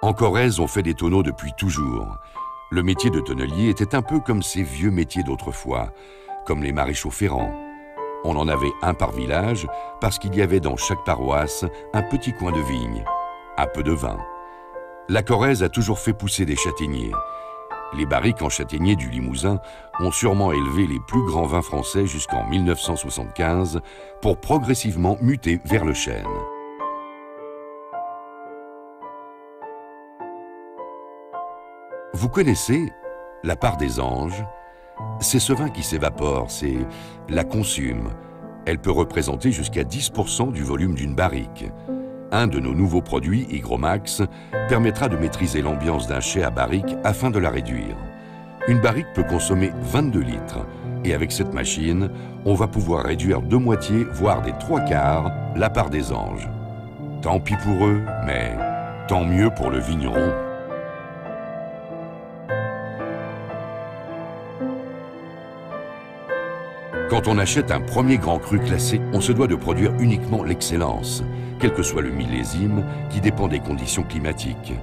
En Corrèze, on fait des tonneaux depuis toujours. Le métier de tonnelier était un peu comme ces vieux métiers d'autrefois, comme les maréchaux ferrants. On en avait un par village parce qu'il y avait dans chaque paroisse un petit coin de vigne, un peu de vin. La Corrèze a toujours fait pousser des châtaigniers. Les barriques en châtaignier du Limousin ont sûrement élevé les plus grands vins français jusqu'en 1975 pour progressivement muter vers le chêne. Vous connaissez la part des anges? C'est ce vin qui s'évapore, c'est la consume. Elle peut représenter jusqu'à 10% du volume d'une barrique. Un de nos nouveaux produits, Hygromax, permettra de maîtriser l'ambiance d'un chai à barrique afin de la réduire. Une barrique peut consommer 22 litres et avec cette machine, on va pouvoir réduire de moitié, voire des 3/4, la part des anges. Tant pis pour eux, mais tant mieux pour le vigneron. Quand on achète un premier grand cru classé, on se doit de produire uniquement l'excellence, quel que soit le millésime qui dépend des conditions climatiques.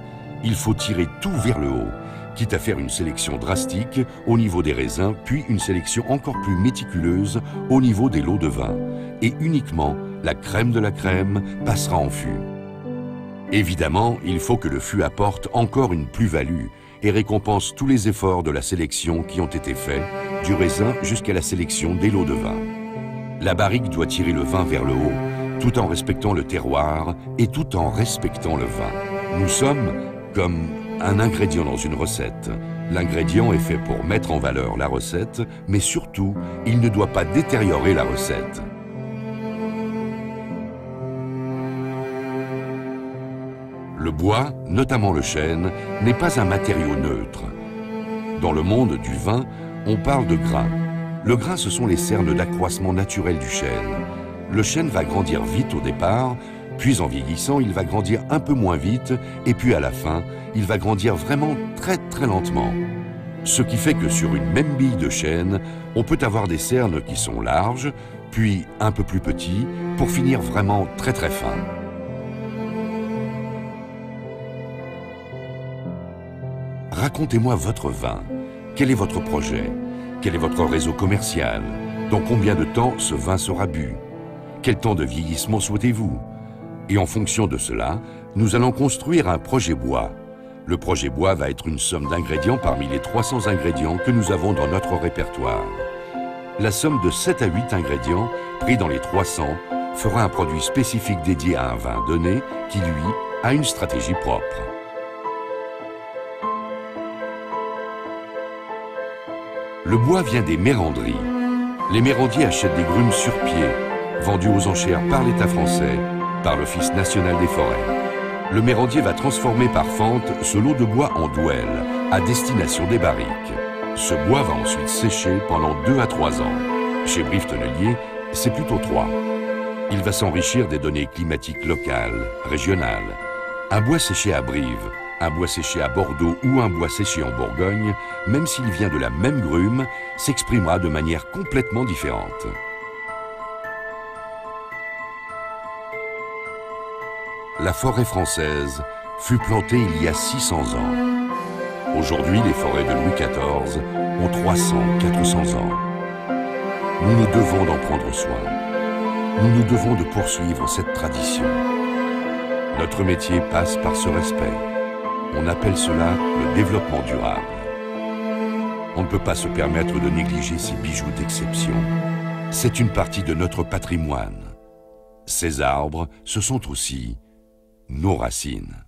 Il faut tirer tout vers le haut, quitte à faire une sélection drastique au niveau des raisins, puis une sélection encore plus méticuleuse au niveau des lots de vin. Et uniquement la crème de la crème passera en fût. Évidemment, il faut que le fût apporte encore une plus-value et récompense tous les efforts de la sélection qui ont été faits, du raisin jusqu'à la sélection des lots de vin. La barrique doit tirer le vin vers le haut, tout en respectant le terroir et tout en respectant le vin. Nous sommes comme un ingrédient dans une recette. L'ingrédient est fait pour mettre en valeur la recette, mais surtout, il ne doit pas détériorer la recette. Le bois, notamment le chêne, n'est pas un matériau neutre. Dans le monde du vin, on parle de grain. Le grain, ce sont les cernes d'accroissement naturel du chêne. Le chêne va grandir vite au départ, puis en vieillissant, il va grandir un peu moins vite, et puis à la fin, il va grandir vraiment très très lentement. Ce qui fait que sur une même bille de chêne, on peut avoir des cernes qui sont larges, puis un peu plus petits, pour finir vraiment très très fin. Racontez-moi votre vin. Quel est votre projet? Quel est votre réseau commercial? Dans combien de temps ce vin sera bu? Quel temps de vieillissement souhaitez-vous? Et en fonction de cela, nous allons construire un projet bois. Le projet bois va être une somme d'ingrédients parmi les 300 ingrédients que nous avons dans notre répertoire. La somme de 7 à 8 ingrédients, pris dans les 300, fera un produit spécifique dédié à un vin donné qui, lui, a une stratégie propre. Le bois vient des méranderies. Les mérandiers achètent des grumes sur pied, vendues aux enchères par l'État français, par l'Office national des forêts. Le mérandier va transformer par fente ce lot de bois en douelle, à destination des barriques. Ce bois va ensuite sécher pendant 2 à 3 ans. Chez Brive Tonnelier, c'est plutôt 3. Il va s'enrichir des données climatiques locales, régionales. Un bois séché à Brive, un bois séché à Bordeaux ou un bois séché en Bourgogne, même s'il vient de la même grume, s'exprimera de manière complètement différente. La forêt française fut plantée il y a 600 ans. Aujourd'hui, les forêts de Louis XIV ont 300, 400 ans. Nous nous devons d'en prendre soin. Nous nous devons de poursuivre cette tradition. Notre métier passe par ce respect. On appelle cela le développement durable. On ne peut pas se permettre de négliger ces bijoux d'exception. C'est une partie de notre patrimoine. Ces arbres, ce sont aussi nos racines.